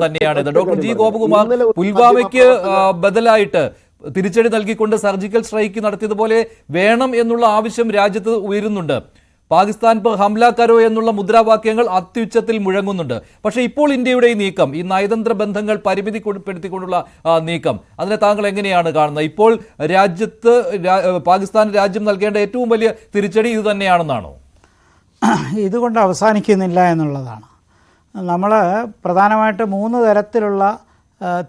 തന്നെയാണിത്. Doctor G Gopakumar, പുൽവാമയ്ക്ക് ബദലായിട്ട് തിരിച്ചടി നൽകിക്കൊണ്ട് സർജിക്കൽ സ്ട്രൈക്ക് നടത്തിയതുപോലെ വേണം എന്നുള്ള ആവശ്യം രാജ്യത്ത് ഉയരുന്നുണ്ട്. പാകിസ്ഥാൻ പെർ ഹംല കരോ എന്നുള്ള മുദ്രാവാക്യങ്ങൾ അത്യുച്ചത്തിൽ മുഴങ്ങുന്നുണ്ട്. പക്ഷേ ഇപ്പോൾ ഇന്ത്യയുടെ ഈ നീക്കം, ഈ നയതന്ത്ര ബന്ധങ്ങൾ പരിമിതിപ്പെടുത്തിക്കൊണ്ടുള്ള നീക്കം, അതിനെ താങ്കൾ എങ്ങനെയാണ് കാണുന്നത്? ഇപ്പോൾ രാജ്യത്ത് പാകിസ്ഥാൻ രാജ്യം നൽകേണ്ട ഏറ്റവും വലിയ തിരിച്ചടി ഇത് തന്നെയാണെന്നാണോ? ഇതുകൊണ്ട് അവസാനിക്കുന്നില്ല എന്നുള്ളതാണ്. നമ്മൾ പ്രധാനമായിട്ട് 3 തരത്തിലുള്ള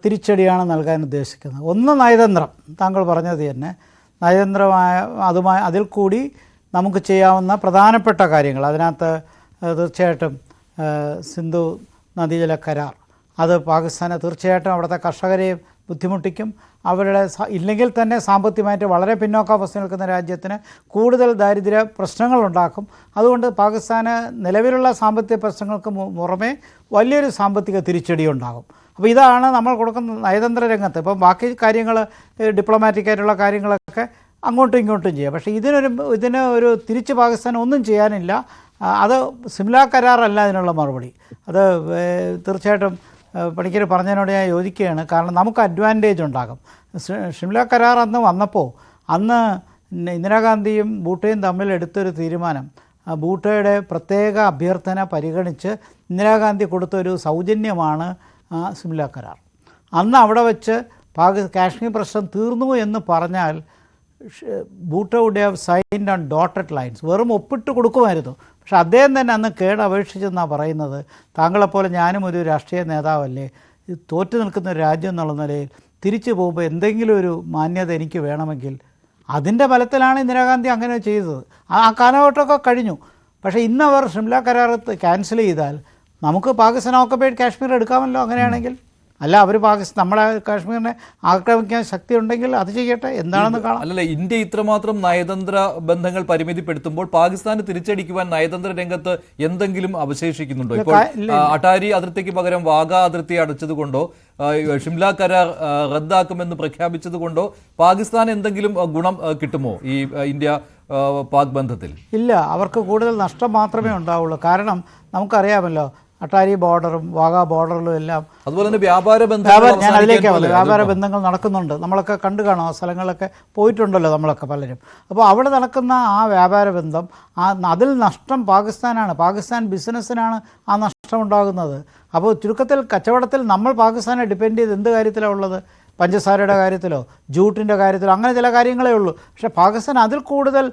തിരിച്ചടിയാണ് നൽകാൻ ഉദ്ദേശിക്കുന്നത്. ഒന്ന് നയതന്ത്രം, താങ്കൾ പറഞ്ഞത് തന്നെ നയതന്ത്രമായ അതിൽ കൂടി നമുക്ക് ചെയ്യാവുന്ന പ്രധാനപ്പെട്ട കാര്യങ്ങൾ. അതിനകത്ത് തീർച്ചയായിട്ടും സിന്ധു നദീജല കരാർ, അത് പാകിസ്ഥാനെ തീർച്ചയായിട്ടും അവിടുത്തെ കർഷകരെയും ബുദ്ധിമുട്ടിക്കും. അവരുടെ ഇല്ലെങ്കിൽ തന്നെ സാമ്പത്തികമായിട്ട് വളരെ പിന്നോക്കാവസ്ഥ നിൽക്കുന്ന രാജ്യത്തിന് കൂടുതൽ ദാരിദ്ര്യ പ്രശ്നങ്ങളുണ്ടാക്കും. അതുകൊണ്ട് പാകിസ്ഥാന് നിലവിലുള്ള സാമ്പത്തിക പ്രശ്നങ്ങൾക്ക് പുറമെ വലിയൊരു സാമ്പത്തിക തിരിച്ചടി ഉണ്ടാകും. അപ്പോൾ ഇതാണ് നമ്മൾ കൊടുക്കുന്ന നയതന്ത്ര രംഗത്ത്. ഇപ്പം ബാക്കി കാര്യങ്ങൾ ഡിപ്ലോമാറ്റിക്കായിട്ടുള്ള കാര്യങ്ങളൊക്കെ അങ്ങോട്ടും ഇങ്ങോട്ടും ചെയ്യാം. പക്ഷേ ഇതിന് ഒരു തിരിച്ച് പാകിസ്ഥാൻ ഒന്നും ചെയ്യാനില്ല. അത് സിംല കരാറല്ല ഇതിനുള്ള മറുപടി. അത് തീർച്ചയായിട്ടും പണിക്കർ പറഞ്ഞതിനോട് ഞാൻ യോജിക്കുകയാണ്. കാരണം നമുക്ക് അഡ്വാൻറ്റേജ് ഉണ്ടാകും. ഷിംല കരാർ അന്ന് വന്നപ്പോൾ അന്ന് ഇന്ദിരാഗാന്ധിയും ബൂട്ടയും തമ്മിൽ എടുത്തൊരു തീരുമാനം, ബൂട്ടയുടെ പ്രത്യേക അഭ്യർത്ഥന പരിഗണിച്ച് ഇന്ദിരാഗാന്ധി കൊടുത്തൊരു സൗജന്യമാണ് സിംല കരാർ. അന്ന് അവിടെ വെച്ച് കാശ്മീർ പ്രശ്നം തീർന്നു എന്ന് പറഞ്ഞാൽ Buta would have signed on dotted lines, വെറും ഒപ്പിട്ട് കൊടുക്കുമായിരുന്നു. പക്ഷെ അദ്ദേഹം തന്നെ അന്ന് അപേക്ഷിച്ചെന്നാണ് പറയുന്നത്. താങ്കളെപ്പോലെ ഞാനും ഒരു രാഷ്ട്രീയ നേതാവല്ലേ, തോറ്റു നിൽക്കുന്ന ഒരു രാജ്യം എന്നുള്ള നിലയിൽ തിരിച്ചു പോകുമ്പോൾ എന്തെങ്കിലും ഒരു മാന്യത എനിക്ക് വേണമെങ്കിൽ അതിൻ്റെ ബലത്തിലാണ് ഇന്ദിരാഗാന്ധി അങ്ങനെ ചെയ്തത്. ആ കാലഘട്ടമൊക്കെ കഴിഞ്ഞു. പക്ഷേ ഇന്നവർ ഷിംല കരാർ ക്യാൻസൽ ചെയ്താൽ നമുക്ക് പാകിസ്ഥാൻ ഓക്കുപൈഡ് കാശ്മീർ എടുക്കാമല്ലോ. അങ്ങനെയാണെങ്കിൽ അല്ല, അവർ നമ്മളെ കാശ്മീരിനെ ആക്രമിക്കാൻ ശക്തി ഉണ്ടെങ്കിൽ അത് ചെയ്യട്ടെ, എന്താണെന്ന് കാണാം. അല്ലല്ല, ഇന്ത്യ ഇത്രമാത്രം നയതന്ത്ര ബന്ധങ്ങൾ പരിമിതിപ്പെടുത്തുമ്പോൾ പാകിസ്ഥാന് തിരിച്ചടിക്കുവാൻ നയതന്ത്ര രംഗത്ത് എന്തെങ്കിലും അവശേഷിക്കുന്നുണ്ടോ? ഇപ്പോൾ അട്ടാരി അതിർത്തിക്ക് പകരം വാഗ അതിർത്തി അടച്ചതുകൊണ്ടോ ഷിംല കരാർ റദ്ദാക്കുമെന്ന് പ്രഖ്യാപിച്ചതുകൊണ്ടോ പാകിസ്ഥാൻ എന്തെങ്കിലും ഗുണം കിട്ടുമോ ഈ ഇന്ത്യ പാക് ബന്ധത്തിൽ? ഇല്ല, അവർക്ക് കൂടുതൽ നഷ്ടം മാത്രമേ ഉണ്ടാവുള്ളൂ. കാരണം നമുക്കറിയാമല്ലോ, അട്ടാരി ബോർഡറും വാഗ ബോർഡറിലും എല്ലാം അതുപോലെ തന്നെ വ്യാപാര ബന്ധങ്ങൾ നടക്കുന്നുണ്ട്. നമ്മളൊക്കെ കണ്ടു കാണും, ആ സ്ഥലങ്ങളിലൊക്കെ പോയിട്ടുണ്ടല്ലോ നമ്മളൊക്കെ പലരും. അപ്പോൾ അവിടെ നടക്കുന്ന ആ വ്യാപാര ബന്ധം, അതിൽ നഷ്ടം പാകിസ്ഥാനാണ്. പാകിസ്ഥാൻ ബിസിനസ്സിനാണ് ആ നഷ്ടം ഉണ്ടാകുന്നത്. അപ്പോൾ ചുരുക്കത്തിൽ കച്ചവടത്തിൽ നമ്മൾ പാകിസ്ഥാനെ ഡിപ്പെൻഡ് ചെയ്ത് എന്ത് കാര്യത്തിലാണ് ഉള്ളത്? പഞ്ചസാരയുടെ കാര്യത്തിലോ ജൂട്ടിൻ്റെ കാര്യത്തിലോ അങ്ങനെ ചില കാര്യങ്ങളേ ഉള്ളൂ. പക്ഷേ പാകിസ്ഥാൻ അതിൽ കൂടുതൽ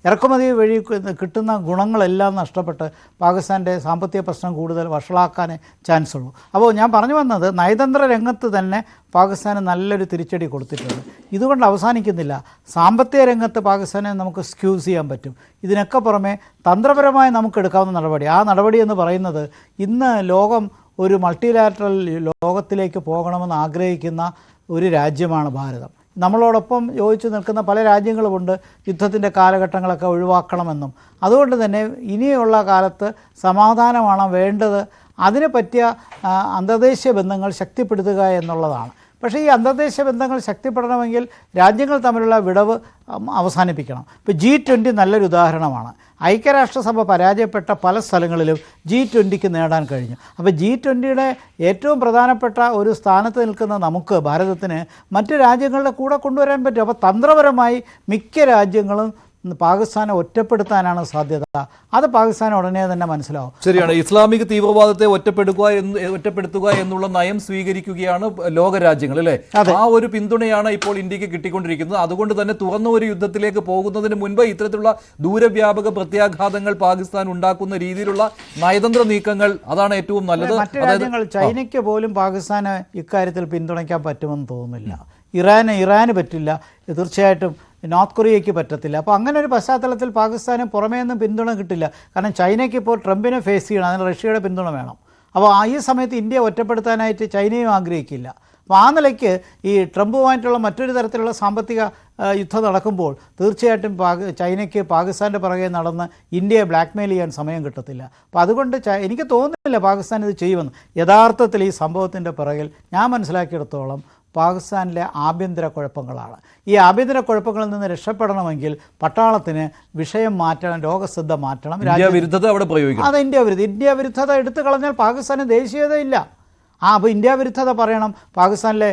ഇറക്കുമതി വഴി കിട്ടുന്ന ഗുണങ്ങളെല്ലാം നഷ്ടപ്പെട്ട് പാകിസ്ഥാൻ്റെ സാമ്പത്തിക പ്രശ്നം കൂടുതൽ വഷളാക്കാനേ ചാൻസ് ഉള്ളൂ. അപ്പോൾ ഞാൻ പറഞ്ഞു വന്നത്, നയതന്ത്ര രംഗത്ത് തന്നെ പാകിസ്ഥാന് നല്ലൊരു തിരിച്ചടി കൊടുത്തിട്ടുണ്ട്. ഇതുകൊണ്ട് അവസാനിക്കുന്നില്ല. സാമ്പത്തിക രംഗത്ത് പാകിസ്ഥാനെ നമുക്ക് സ്ക്യൂസ് ചെയ്യാൻ പറ്റും. ഇതിനൊക്കെ പുറമെ തന്ത്രപരമായി നമുക്ക് എടുക്കാവുന്ന നടപടി, ആ നടപടി എന്ന് പറയുന്നത്, ഇന്ന് ലോകം ഒരു മൾട്ടിലാറ്ററൽ ലോകത്തിലേക്ക് പോകണമെന്ന് ആഗ്രഹിക്കുന്ന ഒരു രാജ്യമാണ് ഭാരതം. നമ്മളോടൊപ്പം യോജിച്ച് നിൽക്കുന്ന പല രാജ്യങ്ങളുമുണ്ട് യുദ്ധത്തിൻ്റെ കാലഘട്ടങ്ങളൊക്കെ ഒഴിവാക്കണമെന്നും. അതുകൊണ്ട് തന്നെ ഇനിയുള്ള കാലത്ത് സമാധാനമാണ് വേണ്ടത്. അതിന് പറ്റിയ അന്തർദേശീയ ബന്ധങ്ങൾ ശക്തിപ്പെടുത്തുക എന്നുള്ളതാണ്. പക്ഷേ ഈ അന്തർദേശീയ ബന്ധങ്ങൾ ശക്തിപ്പെടണമെങ്കിൽ രാജ്യങ്ങൾ തമ്മിലുള്ള വിടവ് അവസാനിപ്പിക്കണം. ഇപ്പോൾ G20 നല്ലൊരു ഉദാഹരണമാണ്. ഐക്യരാഷ്ട്രസഭ പരാജയപ്പെട്ട പല സ്ഥലങ്ങളിലും G20ക്ക് നേടാൻ കഴിഞ്ഞു. അപ്പോൾ G20യുടെ ഏറ്റവും പ്രധാനപ്പെട്ട ഒരു സ്ഥാനത്ത് നിൽക്കുന്ന നമുക്ക്, ഭാരതത്തിന്, മറ്റ് രാജ്യങ്ങളുടെ കൂടെ കൊണ്ടുവരാൻ പറ്റും. അപ്പോൾ തന്ത്രപരമായി മിക്ക രാജ്യങ്ങളും പാകിസ്ഥാനെ ഒറ്റപ്പെടുത്താനാണ് സാധ്യത. അത് പാകിസ്ഥാൻ ഉടനെ തന്നെ മനസ്സിലാവും. ശരിയാണ്. ഇസ്ലാമിക തീവ്രവാദത്തെ ഒറ്റപ്പെടുത്തുക എന്നുള്ള നയം സ്വീകരിക്കുകയാണ് ലോകരാജ്യങ്ങൾ, അല്ലേ? ആ ഒരു പിന്തുണയാണ് ഇപ്പോൾ ഇന്ത്യക്ക് കിട്ടിക്കൊണ്ടിരിക്കുന്നത്. അതുകൊണ്ട് തന്നെ തുറന്ന ഒരു യുദ്ധത്തിലേക്ക് പോകുന്നതിന് മുൻപ് ഇത്തരത്തിലുള്ള ദൂരവ്യാപക പ്രത്യാഘാതങ്ങൾ പാകിസ്ഥാൻ ഉണ്ടാക്കുന്ന രീതിയിലുള്ള നയതന്ത്ര നീക്കങ്ങൾ, അതാണ് ഏറ്റവും നല്ലത്. മറ്റ് രാജ്യങ്ങൾ, ചൈനയ്ക്ക് പോലും പാകിസ്ഥാനെ ഇക്കാര്യത്തിൽ പിന്തുണയ്ക്കാൻ പറ്റുമെന്ന് തോന്നുന്നില്ല. ഇറാന് പറ്റില്ല, തീർച്ചയായിട്ടും നോർത്ത് കൊറിയയ്ക്ക് പറ്റത്തില്ല. അപ്പോൾ അങ്ങനെ ഒരു പശ്ചാത്തലത്തിൽ പാകിസ്ഥാന് പുറമേ നിന്നും പിന്തുണ കിട്ടില്ല. കാരണം ചൈനയ്ക്ക് ഇപ്പോൾ ട്രംപിനെ ഫേസ് ചെയ്യണം, അതിന് റഷ്യയുടെ പിന്തുണ വേണം. അപ്പോൾ ഈ സമയത്ത് ഇന്ത്യ ഒറ്റപ്പെടുത്താനായിട്ട് ചൈനയും ആഗ്രഹിക്കില്ല. അപ്പോൾ ആ നിലയ്ക്ക് ഈ ട്രംപുമായിട്ടുള്ള മറ്റൊരു തരത്തിലുള്ള സാമ്പത്തിക യുദ്ധം നടക്കുമ്പോൾ തീർച്ചയായിട്ടും ചൈനയ്ക്ക് പാകിസ്ഥാൻ്റെ പുറകെ നടന്ന് ഇന്ത്യയെ ബ്ലാക്ക്മെയിൽ ചെയ്യാൻ സമയം കിട്ടത്തില്ല. അപ്പോൾ അതുകൊണ്ട് എനിക്ക് തോന്നുന്നില്ല പാകിസ്ഥാൻ ഇത് ചെയ്യുമെന്ന്. യഥാർത്ഥത്തിൽ ഈ സംഭവത്തിൻ്റെ പുറകിൽ ഞാൻ മനസ്സിലാക്കിയെടുത്തോളം പാകിസ്ഥാനിലെ ആഭ്യന്തര കുഴപ്പങ്ങളാണ്. ഈ ആഭ്യന്തര കുഴപ്പങ്ങളിൽ നിന്ന് രക്ഷപ്പെടണമെങ്കിൽ പട്ടാളത്തിന് വിഷയം മാറ്റണം, ലോകശ്രദ്ധ മാറ്റണം, രാജ്യവിരുദ്ധത അവിടെ പ്രയോഗിക്കണം. അത് ഇന്ത്യ വിരുദ്ധത എടുത്തു കളഞ്ഞാൽ പാകിസ്ഥാന് ദേശീയതയില്ല. അപ്പോൾ ഇന്ത്യ വിരുദ്ധത പറയണം. പാകിസ്ഥാനിലെ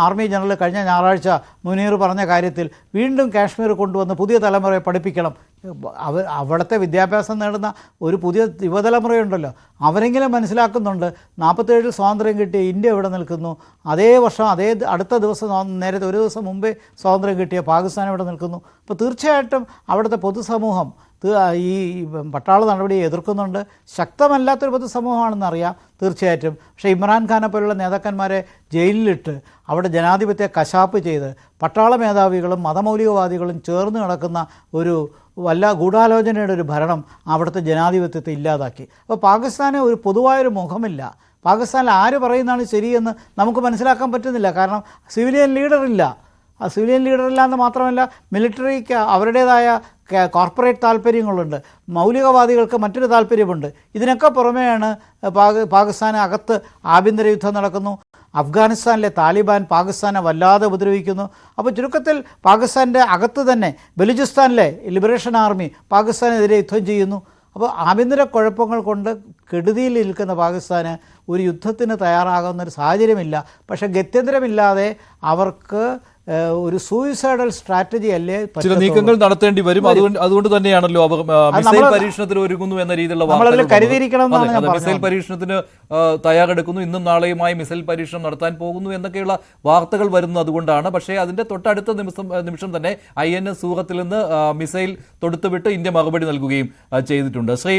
ആർമി ജനറൽ കഴിഞ്ഞ ഞായറാഴ്ച മുനീർ പറഞ്ഞ കാര്യത്തിൽ വീണ്ടും കാശ്മീർ കൊണ്ടുവന്ന് പുതിയ തലമുറയെ പഠിപ്പിക്കണം. അവിടുത്തെ വിദ്യാഭ്യാസം നേടുന്ന ഒരു പുതിയ യുവതലമുറയുണ്ടല്ലോ, അവരെങ്കിലും മനസ്സിലാക്കുന്നുണ്ട് 47-ൽ സ്വാതന്ത്ര്യം കിട്ടിയ ഇന്ത്യ എവിടെ നിൽക്കുന്നു, അതേ വർഷം അടുത്ത ദിവസം നേരത്തെ ഒരു ദിവസം മുമ്പേ സ്വാതന്ത്ര്യം കിട്ടിയ പാകിസ്ഥാൻ എവിടെ നിൽക്കുന്നു. അപ്പോൾ തീർച്ചയായിട്ടും അവിടുത്തെ പൊതുസമൂഹം ഈ പട്ടാള നടപടിയെ എതിർക്കുന്നുണ്ട്. ശക്തമല്ലാത്തൊരു പൊതുസമൂഹമാണെന്നറിയാം തീർച്ചയായിട്ടും. പക്ഷേ ഇമ്രാൻഖാനെ പോലുള്ള നേതാക്കന്മാരെ ജയിലിലിട്ട് അവിടെ ജനാധിപത്യ കശാപ്പ് ചെയ്ത് പട്ടാള മേധാവികളും മതമൗലികവാദികളും ചേർന്ന് നടക്കുന്ന ഒരു വല്ല ഗൂഢാലോചനയുടെ ഒരു ഭരണം അവിടുത്തെ ജനാധിപത്യത്തെ ഇല്ലാതാക്കി. അപ്പോൾ പാകിസ്ഥാന് ഒരു പൊതുവായൊരു മുഖമില്ല. പാകിസ്ഥാനിൽ ആര് പറയുന്നതാണ് ശരിയെന്ന് നമുക്ക് മനസ്സിലാക്കാൻ പറ്റുന്നില്ല. കാരണം സിവിലിയൻ ലീഡറില്ല. ആ സിവിലിയൻ ലീഡറില്ല എന്ന് മാത്രമല്ല, മിലിറ്ററിക്ക് അവരുടേതായ കോർപ്പറേറ്റ് താല്പര്യങ്ങളുണ്ട്, മൗലികവാദികൾക്ക് മറ്റൊരു താല്പര്യമുണ്ട്. ഇതിനൊക്കെ പുറമെയാണ് പാകിസ്ഥാന് അകത്ത് ആഭ്യന്തര യുദ്ധം നടക്കുന്നു. അഫ്ഗാനിസ്ഥാനിലെ താലിബാൻ പാകിസ്ഥാനെ വല്ലാതെ ഉപദ്രവിക്കുന്നു. അപ്പോൾ ചുരുക്കത്തിൽ പാകിസ്ഥാൻ്റെ അകത്ത് തന്നെ ബലൂചിസ്ഥാനിലെ ലിബറേഷൻ ആർമി പാകിസ്ഥാനെതിരെ യുദ്ധം ചെയ്യുന്നു. അപ്പോൾ ആഭ്യന്തര കുഴപ്പങ്ങൾ കൊണ്ട് കെടുതിയിൽ നിൽക്കുന്ന പാകിസ്ഥാന് ഒരു യുദ്ധത്തിന് തയ്യാറാകുന്നൊരു സാഹചര്യമില്ല. പക്ഷേ ഗത്യന്തരമില്ലാതെ അവർക്ക് ഒരു സൂയിസൈഡൽ സ്ട്രാറ്റജി അല്ലേ ചില നീക്കങ്ങൾ നടത്തേണ്ടി വരും. അതുകൊണ്ട് തന്നെയാണല്ലോ അവർ മിസൈൽ പരീക്ഷണത്തിന് ഒരുങ്ങുന്നു എന്ന രീതിയിലുള്ള മിസൈൽ പരീക്ഷണത്തിന് തയ്യാറെടുക്കുന്നു, ഇന്നും നാളെയുമായി മിസൈൽ പരീക്ഷണം നടത്താൻ പോകുന്നു എന്നൊക്കെയുള്ള വാർത്തകൾ വരുന്നു. അതുകൊണ്ടാണ്. പക്ഷേ അതിന്റെ തൊട്ടടുത്ത നിമിഷം തന്നെ INS സൂറത്തിൽ നിന്ന് മിസൈൽ തൊടുത്തുവിട്ട് ഇന്ത്യ മറുപടി നൽകുകയും ചെയ്തിട്ടുണ്ട്. ശ്രീ